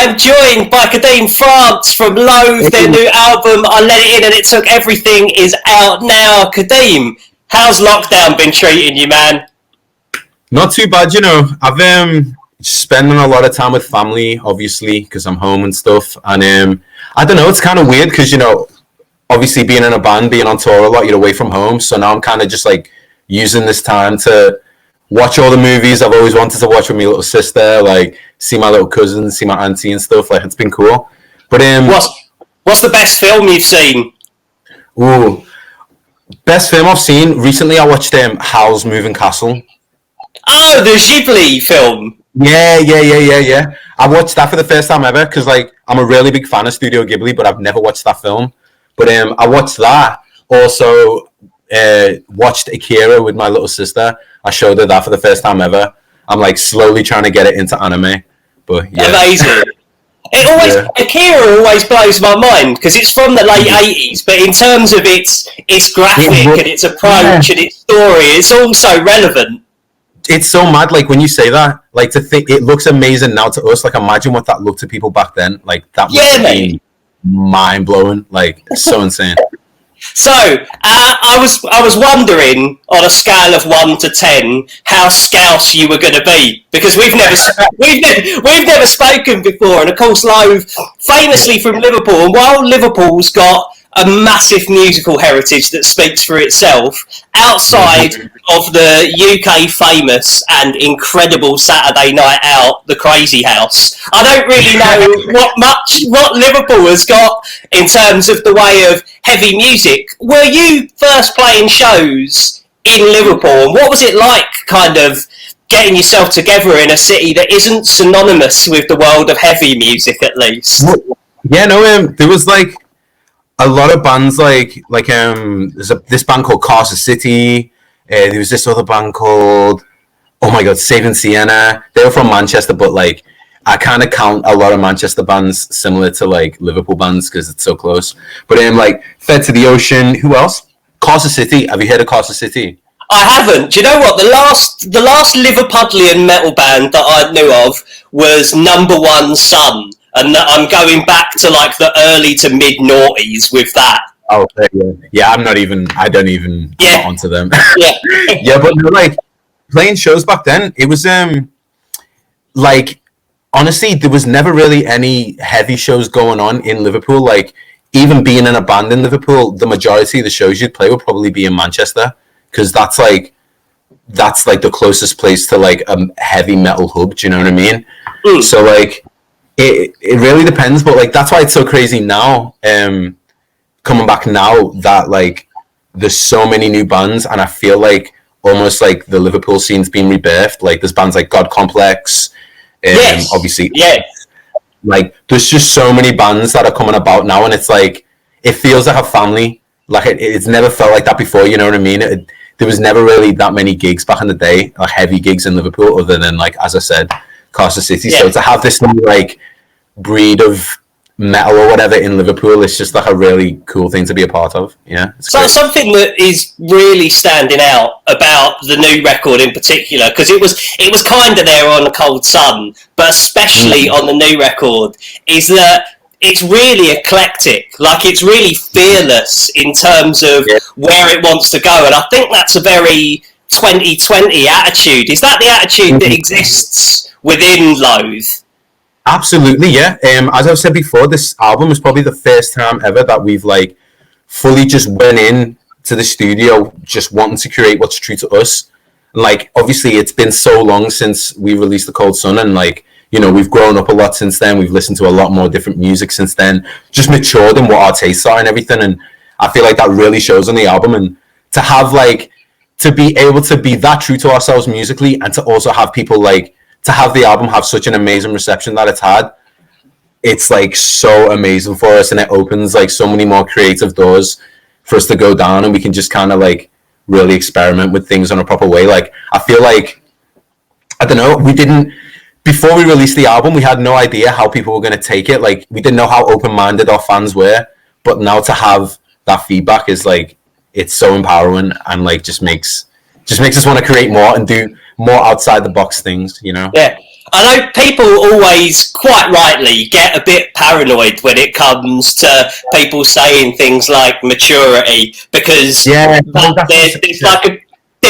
I'm joined by Kadeem France from Loathe. Their new album, I Let It In and It Took Everything, is out now. Kadeem, how's lockdown been treating you, man? Not too bad, I've spending a lot of time with family, obviously, because I'm home and stuff. And I don't know, it's kind of weird because, obviously being in a band, being on tour a lot, you're away from home. So now I'm kind of just like using this time to watch all the movies I've always wanted to watch with my little sister, like see my little cousin, see my auntie and stuff. Like, it's been cool. But what's the best film you've seen? Ooh, best film I've seen recently. I watched Howl's Moving Castle. Oh, the Ghibli film. Yeah. I watched that for the first time ever because, like, I'm a really big fan of Studio Ghibli, but I've never watched that film. But I watched that. Also, watched Akira with my little sister. I showed her that for the first time ever. I'm like slowly trying to get it into anime. But yeah. Amazing. Akira always blows my mind because it's from the late 80s, but in terms of its graphic and its approach and its story, it's also relevant. It's so mad, like, when you say that, like, to think it looks amazing now to us. Like, imagine what that looked to people back then. Like, that must have been mind blowing. Like, it's so insane. So, I was wondering, on a scale of 1 to 10, how scouse you were going to be, because we've never spoken before, and of course, Loathe, famously from Liverpool, and while Liverpool's got a massive musical heritage that speaks for itself, outside of the UK famous and incredible Saturday night out, the Crazy House, I don't really know what Liverpool has got in terms of the way of heavy music. Were you first playing shows in Liverpool, and what was it like kind of getting yourself together in a city that isn't synonymous with the world of heavy music, at least? Yeah, no, there was like a lot of bands like there's this band called Carson City. There was this other band called, oh my god, Saving Sienna. They were from Manchester, but like I kind of count a lot of Manchester bands similar to like Liverpool bands because it's so close. But like Fed to the Ocean. Who else? Carson City. Have you heard of Carson City? I haven't. Do you know what? The last Liverpudlian metal band that I knew of was Number One Sun. And I'm going back to like the early to mid noughties with that. Oh, yeah. I don't even get onto them. Yeah. Yeah, but like playing shows back then, it was like honestly, there was never really any heavy shows going on in Liverpool. Like even being in a band in Liverpool, the majority of the shows you'd play would probably be in Manchester because that's like the closest place to like a heavy metal hub. Do you know what I mean? So like. It really depends, but like that's why it's so crazy now. Coming back now that like there's so many new bands, and I feel like almost like the Liverpool scene's been rebirthed. Like there's bands like God Complex, obviously, like there's just so many bands that are coming about now, and it's like it feels like a family. Like it's never felt like that before. You know what I mean? There was never really that many gigs back in the day, like heavy gigs in Liverpool, other than like as I said, Carson City. So to have this new like breed of metal or whatever in Liverpool, it's just like a really cool thing to be a part of. Yeah. So something that is really standing out about the new record in particular, because it was kind of there on the Cold Sun, but especially on the new record, is that it's really eclectic. Like it's really fearless in terms of where it wants to go, and I think that's a very 2020 attitude. Is that the attitude that exists within Loathe? Absolutely, yeah. As I've said before, this album was probably the first time ever that we've like fully just went in to the studio just wanting to create what's true to us. And like obviously it's been so long since we released The Cold Sun, and like, we've grown up a lot since then. We've listened to a lot more different music since then, just matured in what our tastes are and everything. And I feel like that really shows on the album. And to have like to be able to be that true to ourselves musically, and to also have people like to have the album have such an amazing reception that it's had, it's like so amazing for us, and it opens like so many more creative doors for us to go down, and we can just kind of like really experiment with things in a proper way. Like I feel like, I don't know, before we released the album, we had no idea how people were going to take it. Like we didn't know how open-minded our fans were, but now to have that feedback is like, it's so empowering, and like just makes us want to create more and do more outside the box things, Yeah. I know people always, quite rightly, get a bit paranoid when it comes to people saying things like maturity, because there's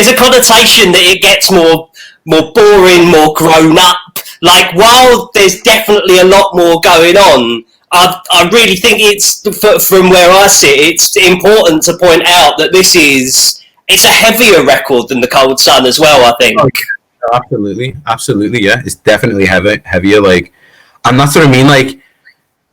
a connotation that it gets more boring, more grown up. Like, while there's definitely a lot more going on, I really think it's, from where I sit, it's important to point out that it's a heavier record than The Cold Sun as well, I think. Absolutely, yeah. It's definitely heavier, like, and that's what I mean, like,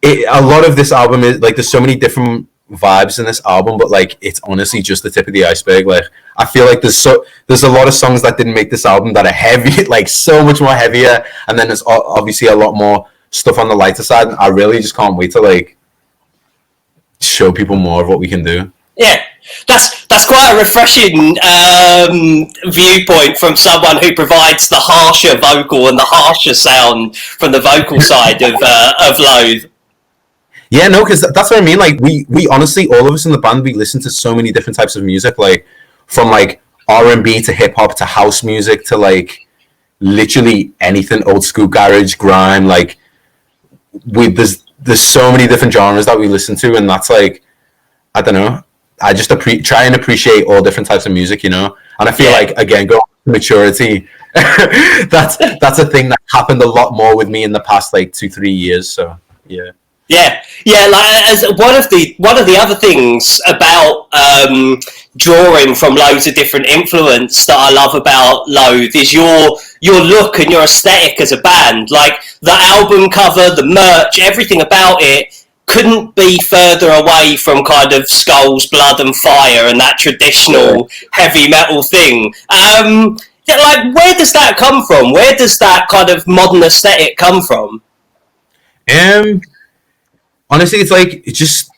a lot of this album is, like, there's so many different vibes in this album, but, like, it's honestly just the tip of the iceberg. Like, I feel like there's a lot of songs that didn't make this album that are heavy, like, so much more heavier, and then there's obviously a lot more stuff on the lighter side, and I really just can't wait to, like, show people more of what we can do. Yeah, that's quite a refreshing viewpoint from someone who provides the harsher vocal and the harsher sound from the vocal side of Loathe. Yeah, no, because that's what I mean. Like, we honestly, all of us in the band, we listen to so many different types of music, like, from, like, R&B to hip-hop to house music to, like, literally anything, old school garage, grime, like, there's so many different genres that we listen to, and that's, like, I don't know, I just try and appreciate all different types of music, you know. And I feel like, again, going to maturity, that's a thing that happened a lot more with me in the past, like, 2-3 years. So yeah. Like, as one of the other things about drawing from loads of different influence that I love about Loathe is your look and your aesthetic as a band. Like, the album cover, the merch, everything about it couldn't be further away from kind of Skulls, Blood and Fire and that traditional heavy metal thing. Like, where does that come from? Where does that kind of modern aesthetic come from? Honestly, it's like, it's just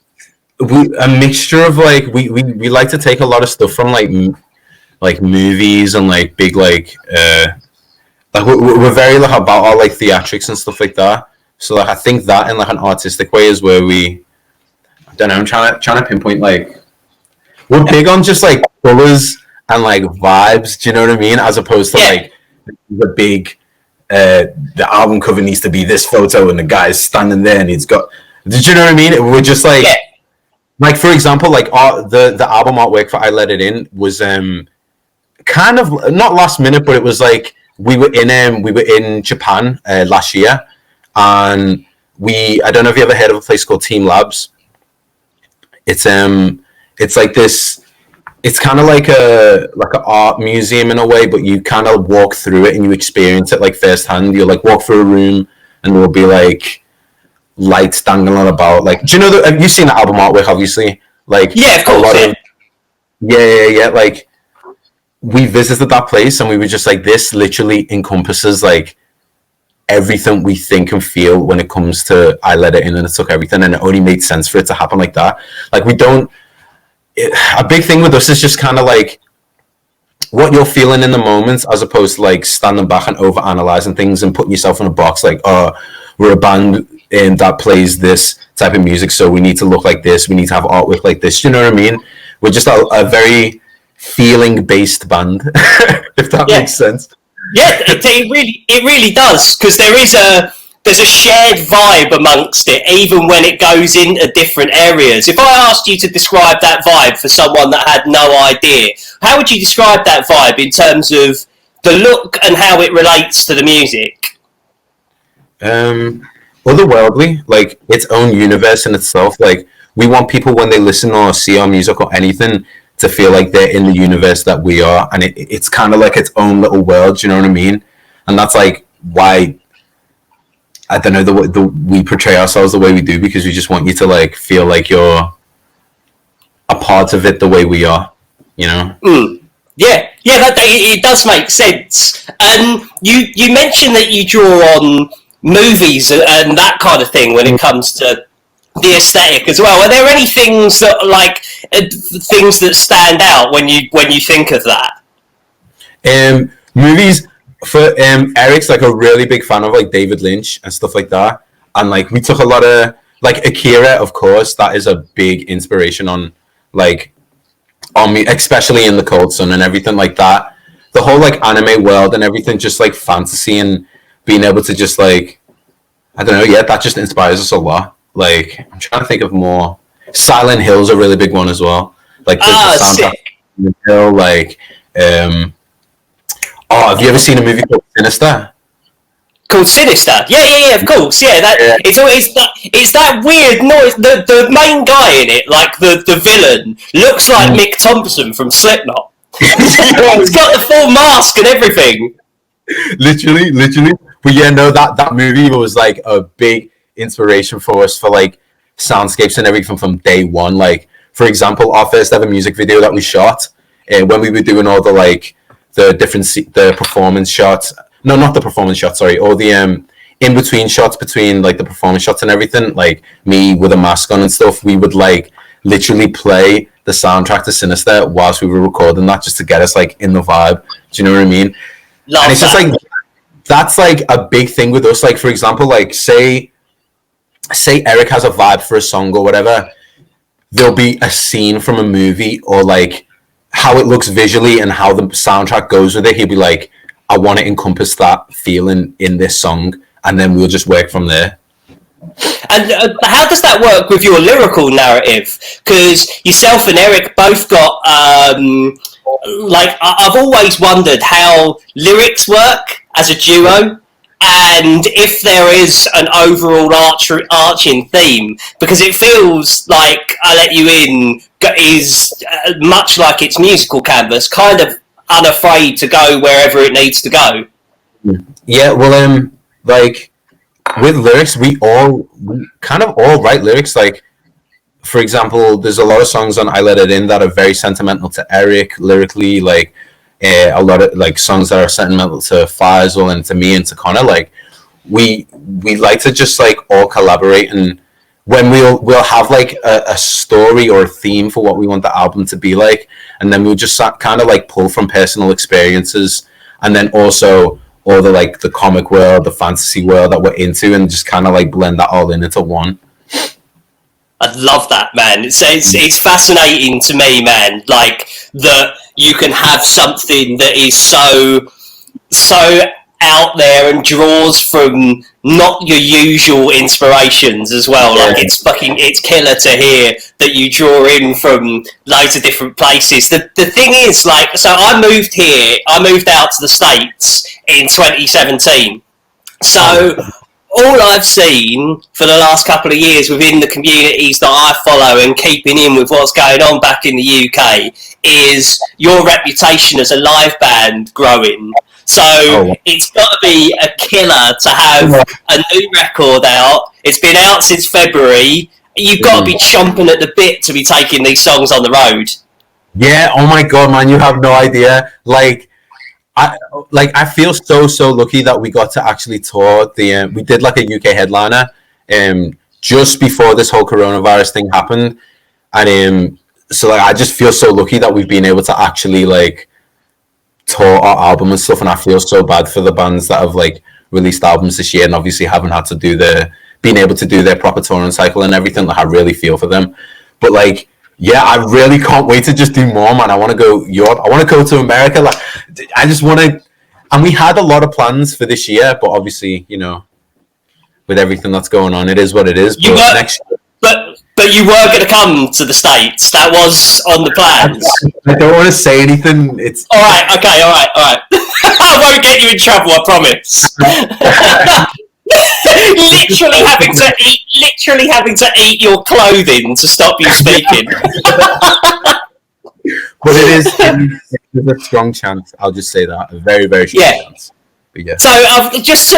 a mixture of, like, we like to take a lot of stuff from, like movies and, like, big, like we're very, like, about our, like, theatrics and stuff like that. So, like, I think that in, like, an artistic way is where I don't know, I'm trying to pinpoint, like, we're big on just, like, colors and, like, vibes, do you know what I mean? As opposed to, like, the big, the album cover needs to be this photo and the guy's standing there and he's got, did you know what I mean? We're just, like, like, for example, like, the album artwork for I Let It In was kind of, not last minute, but it was, like, we were in Japan last year. And I don't know if you ever heard of a place called Team Labs. It's like this, it's kind of like an art museum in a way, but you kind of walk through it and you experience it, like, firsthand. You'll, like, walk through a room and there'll be, like, lights dangling about. Like, do you know have you seen the album artwork, obviously? Like, yeah, of course. Yeah. Like, we visited that place and we were just like, this literally encompasses, like, everything we think and feel when it comes to I Let It In, and it took everything, and it only made sense for it to happen like that. Like, a big thing with us is just kind of, like, what you're feeling in the moment, as opposed to, like, standing back and over analyzing things and putting yourself in a box, like, oh, we're a band that plays this type of music, so we need to look like this, we need to have artwork like this, you know what I mean? We're just a very feeling based band, if that makes sense. Yeah, it really does, because there's a shared vibe amongst it, even when it goes into different areas. If I asked you to describe that vibe for someone that had no idea, how would you describe that vibe in terms of the look and how it relates to the music? Otherworldly, like, its own universe in itself. Like, we want people, when they listen or see our music or anything, to feel like they're in the universe that we are, and it's kind of like its own little world, do you know what I mean? And that's, like, why, I don't know, we portray ourselves the way we do, because we just want you to, like, feel like you're a part of it the way we are, you know? Yeah, it does make sense. And you mentioned that you draw on movies and that kind of thing when it comes to the aesthetic as well. Are there any things that, like, things that stand out when you think of that? Movies, for Eric's, like, a really big fan of, like, David Lynch and stuff like that, and, like, we took a lot of, like, Akira, of course, that is a big inspiration on me, especially in The Cold Sun and everything like that. The whole, like, anime world and everything, just, like, fantasy and being able to just like, I don't know, yeah, that just inspires us a lot. Like, I'm trying to think of more. Silent Hill's a really big one as well. Like the soundtrack. Hill, like, have you ever seen a movie called Sinister? Called Sinister? Yeah, of course. Yeah, it's always that. It's that weird noise. The main guy in it, like the villain, looks like Mick Thompson from Slipknot. He's got the full mask and everything. Literally. But yeah, no, that movie was like a big inspiration for us for like soundscapes and everything from day one. Like, for example, our first ever music video that we shot, when we were doing all the like the performance shots. No, not the performance shots. Sorry, all the in between shots between like the performance shots and everything. Like me with a mask on and stuff. We would like literally play the soundtrack to Sinister whilst we were recording that, just to get us like in the vibe. Do you know what I mean? And it's just like that's like a big thing with us. Like, for example, like say Eric has a vibe for a song or whatever. There'll be a scene from a movie or like how it looks visually and how the soundtrack goes with it. He'll be like, I want to encompass that feeling in this song, and then we'll just work from there. And how does that work with your lyrical narrative? Because yourself and Eric both got, like, I've always wondered how lyrics work as a duo, and if there is an overall arching theme, because it feels like I Let You In is much like its musical canvas, kind of unafraid to go wherever it needs to go. Yeah, well, like with lyrics, we kind of all write lyrics. Like, for example, there's a lot of songs on I Let It In that are very sentimental to Eric lyrically. Like, a lot of like songs that are sentimental to Faisal and to me and to Connor. Like, we like to just like all collaborate, and when we'll have like a story or a theme for what we want the album to be like, and then we'll just kind of like pull from personal experiences, and then also all the like the comic world, the fantasy world that we're into, and just kind of like blend that all into one. I love that, man. It's fascinating to me, man. Like that you can have something that is so out there and draws from not your usual inspirations as well. Yeah. Like it's killer to hear that you draw in from loads of different places. The thing is, like, so I moved out to the States in 2017. So all I've seen for the last couple of years within the communities that I follow and keeping in with what's going on back in the UK is your reputation as a live band growing. So it's got to be a killer to have a new record out. It's been out since February. You've got to be chomping at the bit to be taking these songs on the road. Yeah, oh my God, man, you have no idea. I feel so lucky that we got to actually tour we did like a UK headliner just before this whole coronavirus thing happened, and so like I just feel so lucky that we've been able to actually like tour our album and stuff, and I feel so bad for the bands that have like released albums this year and obviously haven't had to do been able to do their proper touring cycle and everything. Like, I really feel for them, but like, yeah, I really can't wait to just do more, man. I want to go Europe. I want to go to America. Like, I just want to. And we had a lot of plans for this year, but obviously, you know, with everything that's going on, it is what it is. But you were going to come to the States. That was on the plans. I don't want to say anything. It's all right. Okay. All right. I won't get you in trouble. I promise. literally having to eat your clothing to stop you speaking. But it is a strong chance. I'll just say that, a very, very strong chance. But yeah. So just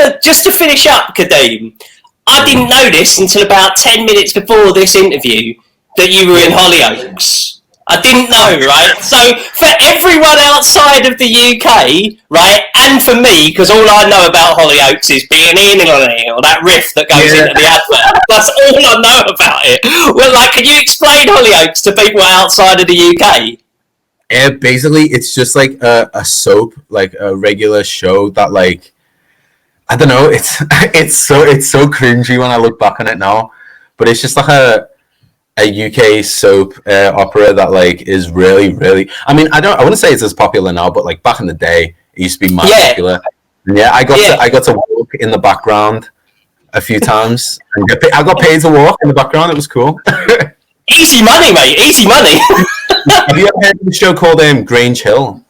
to finish up, Kadeem, I didn't know this until about 10 minutes before this interview that you were in Hollyoaks. I didn't know, right? So for everyone outside of the UK, right, and for me, because all I know about Hollyoaks is being or that riff that goes into the advert. That's all I know about it. Well, like, can you explain Hollyoaks to people outside of the UK? Yeah, basically, it's just like a soap, like a regular show that, like, I don't know, it's so cringy when I look back on it now, but it's just like a UK soap opera that like is really, really. I mean, I wouldn't say it's as popular now, but like back in the day, it used to be popular. Yeah, I got to work in the background a few times. I got paid to walk in the background. It was cool. Easy money, mate. Easy money. Have you ever heard of a show called Grange Hill?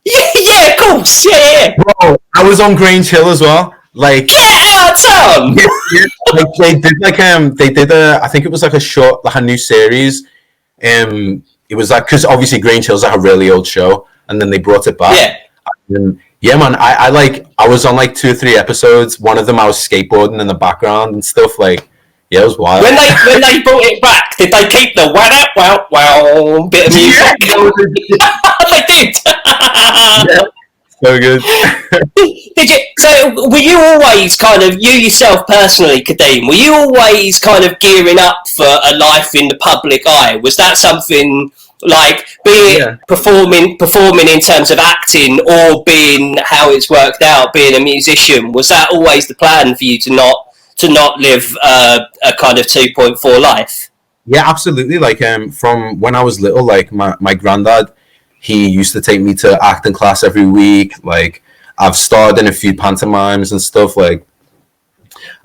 Yeah, of course. Yeah. Bro, I was on Grange Hill as well. Like, Get out of town. like they did I think it was like a new series. It was like, because obviously Grange Hill's like a really old show, and then they brought it back. Yeah. And yeah, man, I was on like 2 or 3 episodes. One of them I was skateboarding in the background and stuff. Like, yeah, it was wild. When they brought it back, did they keep the wow bit of music? They did. Yeah, so good. Did you? So, were you always kind of, you yourself personally, Kadeem? Were you always kind of gearing up for a life in the public eye? Was that something like, be it performing in terms of acting, or being how it's worked out, being a musician? Was that always the plan for you to not live a kind of 2.4 life? Yeah, absolutely. Like, from when I was little, like my granddad, he used to take me to acting class every week. Like, I've starred in a few pantomimes and stuff. Like,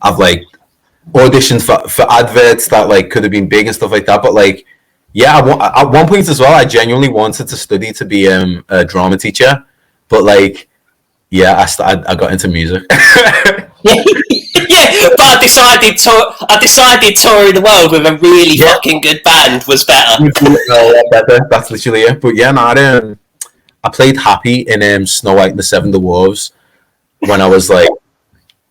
I've like auditioned for adverts that like could have been big and stuff like that. But like, yeah, at one point as well, I genuinely wanted to study to be a drama teacher. But like, yeah, I got into music. Yeah, but I decided touring the world with a really fucking good band was better. That's literally it. But yeah, no, I played Happy in Snow White and the Seven Dwarfs when I was like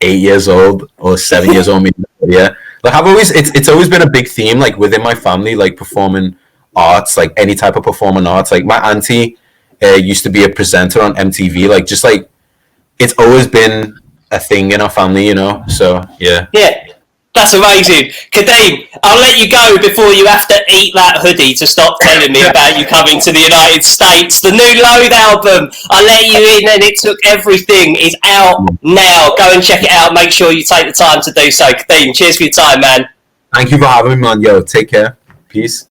8 years old or 7 years old. Yeah, like it's always been a big theme like within my family, like performing arts, like any type of performing arts. Like my auntie used to be a presenter on MTV. Like, just like, it's always been a thing in our family, you know. So yeah. That's amazing. Kadeem, I'll let you go before you have to eat that hoodie to stop telling me about you coming to the United States. The new Loathe album, I let you in and it took everything, is out now. Go and check it out. Make sure you take the time to do so. Kadeem, cheers for your time, man. Thank you for having me, man. Yo, take care. Peace.